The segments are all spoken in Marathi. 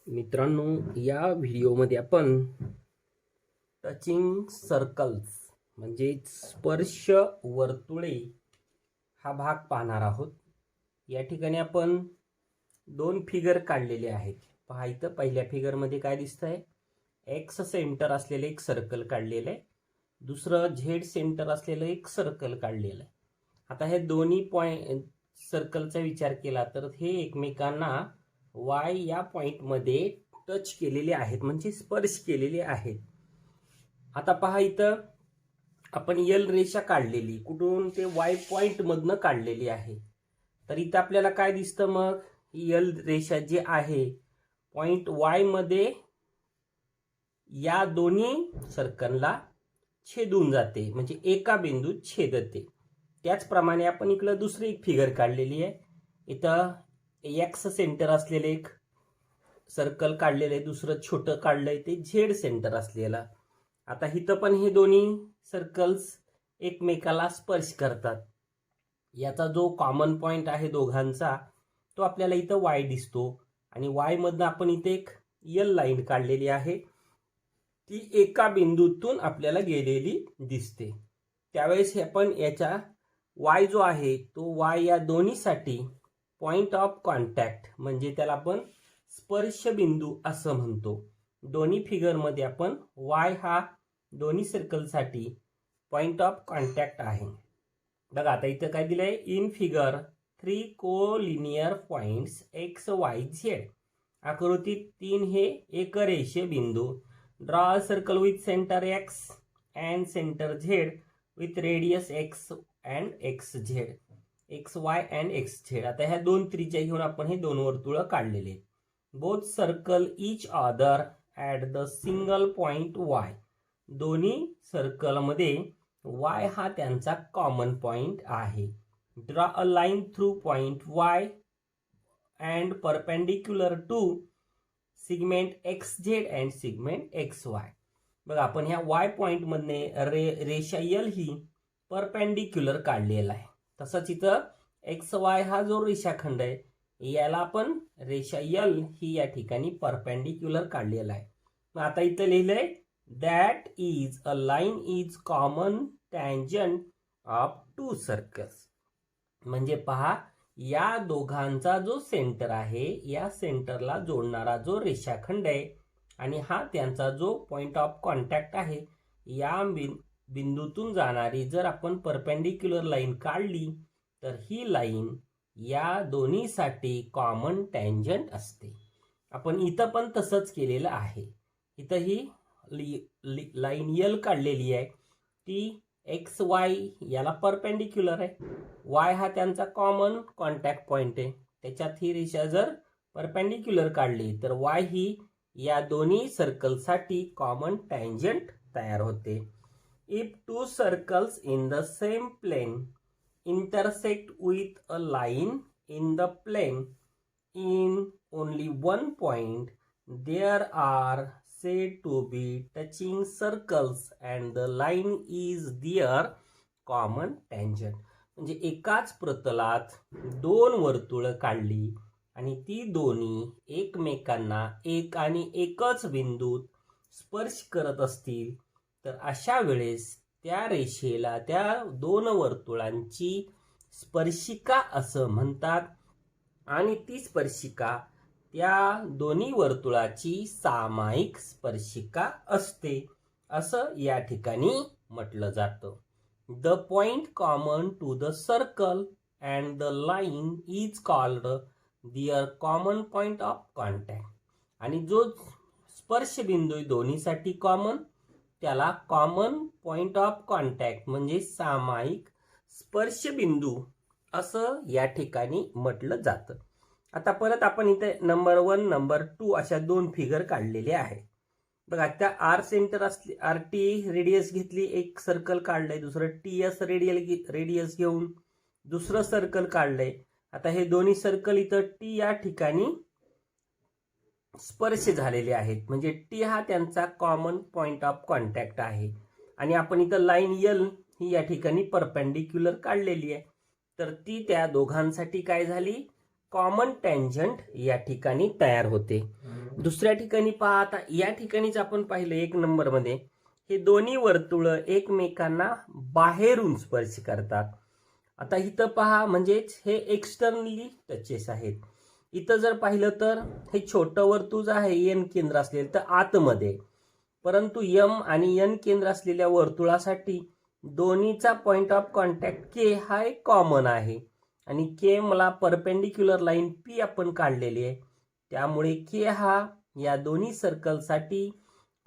मित्रांनो, या व्हिडिओमध्ये आपण टचिंग सर्कल्स म्हणजे स्पर्श वर्तुळे हा भाग पाहणार आहोत. या ठिकाणी आपण दोन फिगर काढलेले आहेत. पहा, इथं पहिल्या फिगरमध्ये काय दिसतंय? एक्स सेंटर असलेले एक सर्कल काढलेलं आहे, दुसरं झेड सेंटर असलेलं एक सर्कल काढलेलं आहे. आता हे दोन्ही पॉइंट सर्कलचा विचार केला तर हे एकमेकांना वाय या पॉइंटमध्ये टच केलेले आहेत, म्हणजे स्पर्श केलेले आहेत. आता पहा, इथं आपण यल रेषा काढलेली, कुठून? ते वाय पॉइंट मधनं काढलेली आहे. तर इथं आपल्याला काय दिसतं? मग यल रेषा जी आहे पॉइंट वाय मध्ये या दोन्ही सर्कलला छेदून जाते, म्हणजे एका बिंदूत छेदते. त्याचप्रमाणे आपण इकडं दुसरी एक फिगर काढलेली आहे. इथं एक्स सेंटर असलेले एक सर्कल काढलेलं आहे, दुसरं छोटं काढलंय ते झेड सेंटर असलेलं. आता इथं पण हे दोन्ही सर्कल्स एकमेकाला स्पर्श करतात. याचा जो कॉमन पॉइंट आहे दोघांचा तो आपल्याला इथं वाय दिसतो, आणि वाय मधनं आपण इथे एक यल लाईन काढलेली आहे, ती एका बिंदूतून आपल्याला गेलेली दिसते. त्यावेळेस आपण याच्या वाय जो आहे तो वाय या दोन्हीसाठी पॉइंट ऑफ कॉन्टॅक्ट म्हणजे त्याला आपण स्पर्श बिंदू असं म्हणतो. दोन्ही फिगरमध्ये आपण वाय हा दोन्ही सर्कलसाठी पॉइंट ऑफ कॉन्टॅक्ट आहे. बघा, आता इथं काय दिलंय? In figure 3 collinear points x Y Z. आकृती 3 हे एकरेषीय बिंदू. Draw a circle with centre x and centre Z with radius x and x Z, x Y and x Z. आता ह्या दोन त्रिज्या घेऊन आपण हे दोन वर्तुळ काढलेले. Both circle each other at the single point Y. दोन्ही सर्कलमध्ये वाय हा त्यांचा कॉमन पॉइंट आहे. Draw a line through point Y and perpendicular to segment X Z and segment X Y. बघा, आपण ह्या वाय पॉइंट मधने रेषा यल ही परपेंडिक्युलर काढलेला आहे. तसंच इथं एक्स वाय हा जो रेषाखंड आहे याला आपण रेषा यल ही या ठिकाणी परपेंडिक्युलर काढलेला आहे. मग आता इथं लिहिलंय that is a line is common tangent of to circles. म्हणजे पहा, या दोघांचा जो सेंटर आहे या सेंटरला जोडणारा जो रेषाखंड आहे आणि हा त्यांचा जो पॉइंट ऑफ कॉन्टॅक्ट आहे, या बिंदूतून जाणारी जर आपण परपेंडिक्युलर लाईन काढली तर ही लाईन या दोन्हीसाठी कॉमन टँजंट असते. आपण इथं पण तसंच केलेलं आहे. इथं ही लाईन यल काढलेली आहे, ती एक्स वाय याला परपेंडिक्युलर आहे. वाय हा त्यांचा कॉमन कॉन्टॅक्ट पॉइंट आहे. त्याच्यात ही रेषा जर परपेंडिक्युलर काढली तर वाय ही या दोन्ही सर्कलसाठी कॉमन टँजंट तयार होते. If two circles in the same plane intersect with a line in the plane in only one point, there are said to be touching circles and the line is their common tangent. म्हणजे एकाच प्रतलात दोन वर्तुळ काढली आणि ती दोन्ही एकमेकांना एक आणि एकच बिंदूत स्पर्श करत असतील तर अशा वेळेस त्या रेषेला त्या दोन वर्तुळांची स्पर्शिका असं म्हणतात, आणि ती स्पर्शिका त्या दोन्ही वर्तुळाची सामायिक स्पर्शिका असते असं या ठिकाणी म्हटलं जातं. The point common to the circle and the line is called their common point of contact. आणि जो स्पर्श बिंदू दोन्हीसाठी कॉमन त्याला कॉमन पॉइंट ऑफ कॉन्टॅक्ट म्हणजे सामायिक स्पर्श बिंदू असं या ठिकाणी म्हटलं जातं. आता परत आपण इथे नंबर 1 नंबर 2 अशा दोन फिगर काढलेले आहे. बघा, त्या आर सेंटर असले आर टी रेडियस घेतली, एक सर्कल काढलंय, दुसरं टी एस रेडियस घेऊन दुसरं सर्कल काढलंय. आता हे दोन्ही सर्कल इथं टी या ठिकाणी स्पर्श झालेले आहेत, म्हणजे टी हा त्यांचा कॉमन पॉइंट ऑफ कॉन्टॅक्ट आहे. आणि आपण इथं लाईन यल ही या ठिकाणी परपेंडिक्युलर काढलेली आहे, तर ती त्या दोघांसाठी काय झाली? कॉमन टँजंट या ठिकाणी तयार होते. दुसऱ्या ठिकाणी पहा, आता या ठिकाणीच आपण पाहिलं 1 नंबरमध्ये हे दोन्ही वर्तुळ एकमेकांना बाहेरून स्पर्श करतात. आता इथं पहा, म्हणजेच हे एक्सटर्नली टचेस आहेत. इथं जर पाहिलं तर हे छोटं वर्तुळ आहे एन केंद्र असलेलं तर आतमध्ये, परंतु एम आणि एन केंद्र असलेल्या वर्तुळासाठी दोन्हीचा पॉइंट ऑफ कॉन्टॅक्ट के हा एक कॉमन आहे आणि के मला परपेंडिक्युलर लाईन पी आपण काढलेली आहे, त्यामुळे के हा या दोन्ही सर्कलसाठी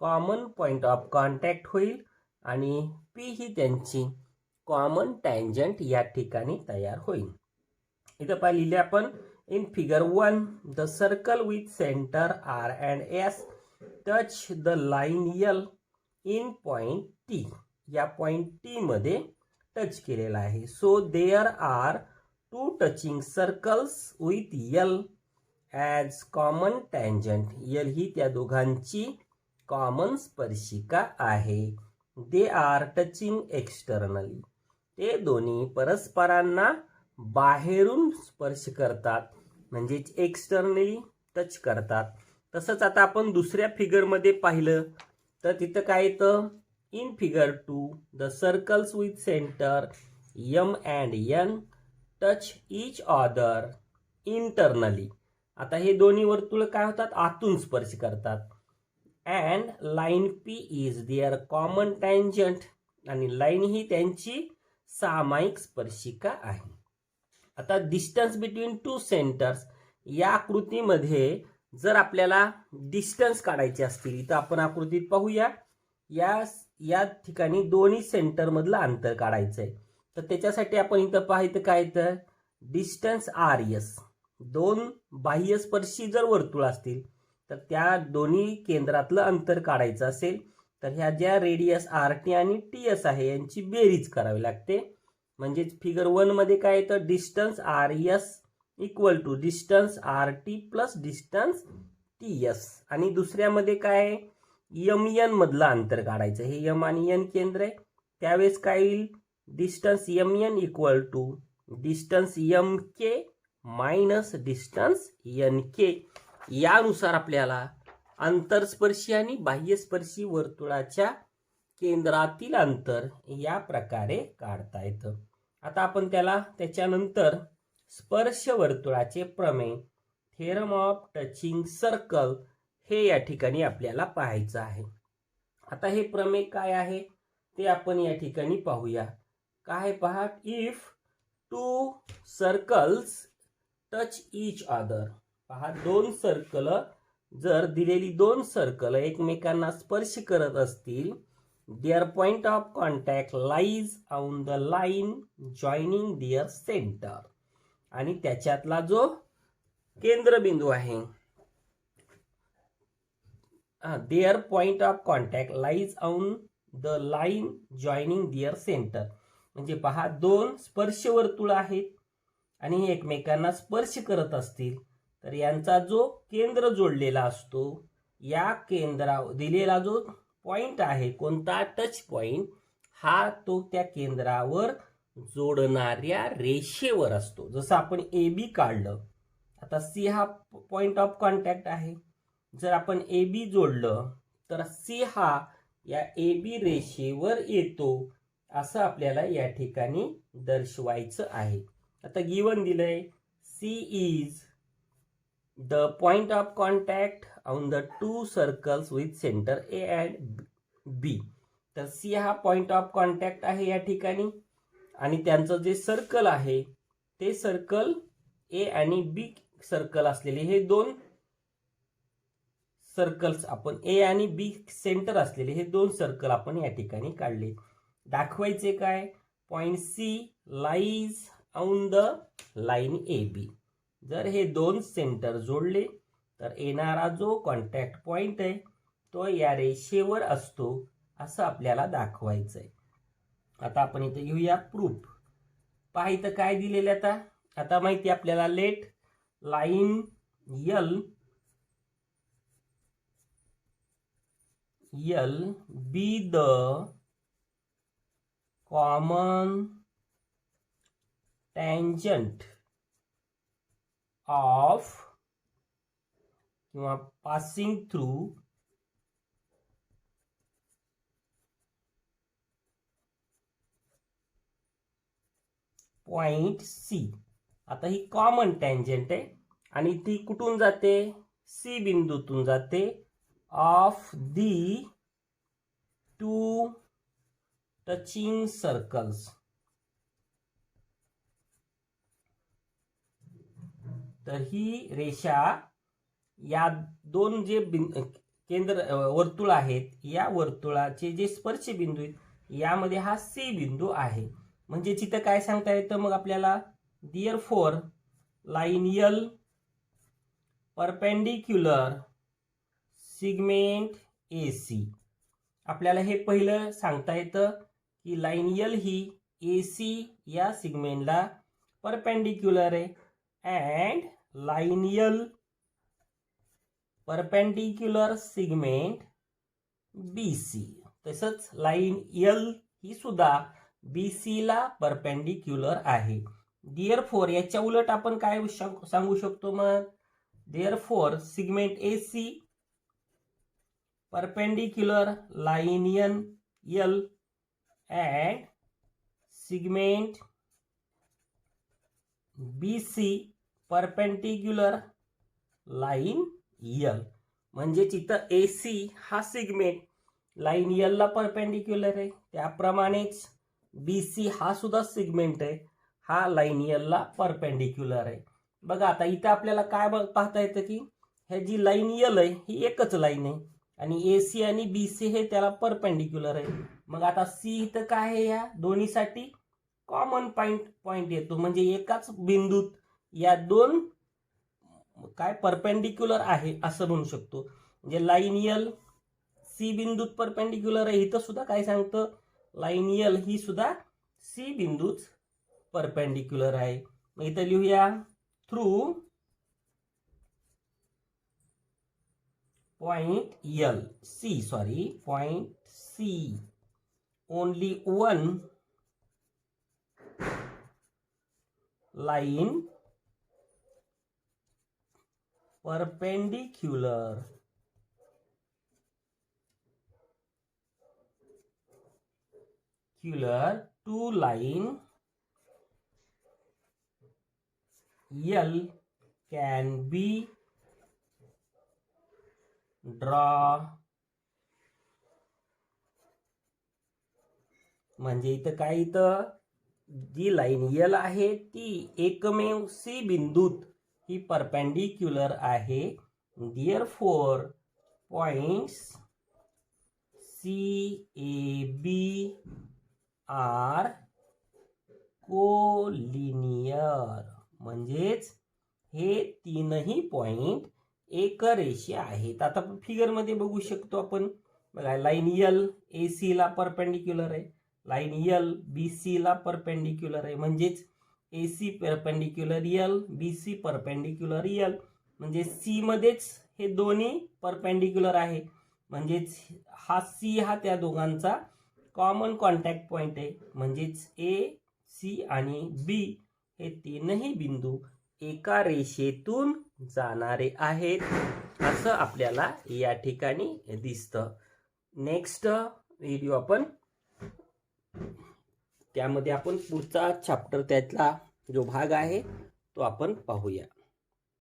कॉमन पॉइंट ऑफ कॉन्टॅक्ट होईल आणि पी ही त्यांची कॉमन टँजंट या ठिकाणी तयार होईल. इथं पहा लिहिले आपण in figure 1 the circle with centre R and S touch the line L in point T. या पॉइंट टी मध्ये टच केलेला आहे. So there are two touching circles with L as common tangent. L ही त्या दोघांची कॉमन स्पर्शिका आहे. They are touching externally. ते दोन्ही परस्परांना बाहेरून स्पर्श करतात, म्हणजेच एक्सटर्नली टच करतात. तसंच आता आपण दुसऱ्या फिगरमध्ये पाहिलं तर तिथं काय येतं, in figure 2 the circles with centre M and N touch each other internally. आता हे दोन्ही वर्तुळ काय होतात, आतून स्पर्श करतात. And line P is their common tangent. आणि लाईन ही त्यांची सामायिक स्पर्शिका आहे. आता डिस्टन्स बिटवीन टू सेंटर्स या आकृतीमध्ये जर आपल्याला डिस्टन्स काढायचे असतील तर आपण आकृतीत पाहूया. या ठिकाणी दोन्ही सेंटर मधलं अंतर काढायचं आहे, तर त्याच्यासाठी आपण इथं पाहायचं काय तर डिस्टन्स आर एस. दोन बाह्यस्पर्शी जर वर्तुळ असतील तर त्या दोन्ही केंद्रातलं अंतर काढायचं असेल तर ह्या ज्या रेडियस आर टी आणि टी एस आहे यांची बेरीज करावी लागते. म्हणजेच फिगर 1 मध्ये काय येतं, distance R S equal to distance R T plus distance T S. आणि दुसऱ्यामध्ये काय आहे, एम एन मधलं अंतर काढायचं. हे एम आणि एन केंद्र आहे, त्यावेळेस काय येईल, distance M N equal to distance M K minus distance N K. यानुसार आपल्याला अंतरस्पर्शी आणि बाह्यस्पर्शी वर्तुळाच्या केंद्रातील अंतर या प्रकारे काढता येतं. आता आपण त्याच्यानंतर स्पर्श वर्तुळाचे प्रमेय, थेरम ऑफ टचिंग सर्कल, हे या ठिकाणी आपल्याला पाहायचं आहे. आता हे प्रमेय काय आहे ते आपण या ठिकाणी पाहूया. काय पहा, if two circles touch each other. पहा, दोन सर्कल जर दिलेली दोन सर्कल एकमेकांना स्पर्श करत असतील, their point of contact lies on the line joining their center. आणि त्याच्यातला जो केंद्रबिंदू आहे, their point of contact lies on the line joining their center. म्हणजे पहा, दोन स्पर्श वर्तुळ आहेत आणि एकमेकांना स्पर्श करत असतील तर यांचा जो केंद्र जोडलेला असतो, या केंद्रा दिलेला जो पॉइंट आहे कोणता, टच पॉइंट, हा तो त्या केंद्रावर जोडणाऱ्या रेषेवर असतो. जसं आपण ए बी काढलं, आता सी हा पॉइंट ऑफ कॉन्टॅक्ट आहे. जर आपण ए बी जोडलं तर सी हा या ए बी रेषेवर येतो, असं आपल्याला या ठिकाणी दर्शवायचं आहे. आता गिवन दिलंय, C is the point of contact on the two circles with centre A and B. तर सी हा पॉइंट ऑफ कॉन्टॅक्ट आहे या ठिकाणी आणि त्यांचं जे सर्कल आहे ते सर्कल ए आणि बी सर्कल असलेले हे दोन सर्कल्स आपण, ए आणि बी सेंटर असलेले हे दोन सर्कल आपण या ठिकाणी काढले. दाखवायचे काय, point C lies on the line A B. जर हे दोन सेंटर जोडले तर येणारा जो कॉन्टॅक्ट पॉइंट आहे तो या रेषेवर असतो, असं आपल्याला दाखवायचं आहे. आता आपण इथे घेऊया प्रूफ. पहा इथं काय दिलेलं आता, आता माहिती आपल्याला, let line L be the common tangent of किंवा पासिंग थ्रू पॉइंट सी. आता ही कॉमन टँजंट आहे आणि ती कुठून जाते, सी बिंदूतून जाते. Of the two touching circles. तर ही रेषा या दोन जे केंद्र वर्तुळ आहेत, या वर्तुळाचे जे स्पर्श बिंदू आहेत यामध्ये हा सी बिंदू आहे. म्हणजे तिथं काय सांगता येतं मग आपल्याला, therefore line L perpendicular segment A C. आपल्याला हे पहिलं सांगता येतं की लाईन एल ही ए सी या सिगमेंटला परपेंडिक्युलर आहे. And line L perpendicular segment B C. तसंच लाईन एल ही सुद्धा बी सी ला परपेंडिक्युलर आहे. देअरफॉर याच्या उलट आपण काय सांगू शकतो मग, therefore segment A C perpendicular line L and segment B C perpendicular line L. म्हणजे तिथं ए सी हा सिगमेंट लाईन एल ला परपेंडिक्युलर आहे, त्याप्रमाणेच बी सी हा सुद्धा सिगमेंट आहे, हा लाईन एल ला परपेंडिक्युलर आहे. बघा आता इथं आपल्याला काय पाहता येतं की हे जी लाईन एल आहे ही एकच लाईन आहे आणि ए सी आणि बी सी हे त्याला परपेंडिक्युलर आहे. मग आता सी इथं काय आहे, या दोन्हीसाठी कॉमन पॉइंट येतो. म्हणजे एकाच बिंदूत या दोन काय परपेंडिक्युलर आहे असं म्हणू शकतो. म्हणजे लाईन एल सी बिंदूत परपेंडिक्युलर आहे. इथं सुद्धा काय सांगतं, लाईन एल ही सुद्धा सी बिंदूत परपेंडिक्युलर आहे. मग इथं लिहूया, through point C only one line perpendicular to line L can be draw. म्हणजे इथं काय, इथं जी लाईन एल आहे ती एकमेव सी बिंदूत ही परपेंडिक्युलर आहे. Therefore points C A B are collinear. म्हणजेच हे तीनही पॉइंट एकरेषी आहेत. आता फिगर मध्ये बघू शकतो आपण. बघा, लाईन एल ए सी ला परपेंडिक्युलर आहे, लाईन एल बी सी ला परपेंडिक्युलर आहे. म्हणजेच A C perpendicular L, B C perpendicular L. म्हणजे सी मध्येच हे दोन्ही परपेंडिक्युलर आहे. म्हणजेच हा सी हा त्या दोघांचा कॉमन कॉन्टॅक्ट पॉइंट आहे. म्हणजेच ए सी आणि बी हे तीनही बिंदू एका रेषेतून जाणारे आहेत असं आपल्याला या ठिकाणी दिसतं. नेक्स्ट व्हिडिओ आपण त्यामध्ये आपण पुढचा चॅप्टर त्यातला जो भाग आहे तो आपण पाहूया.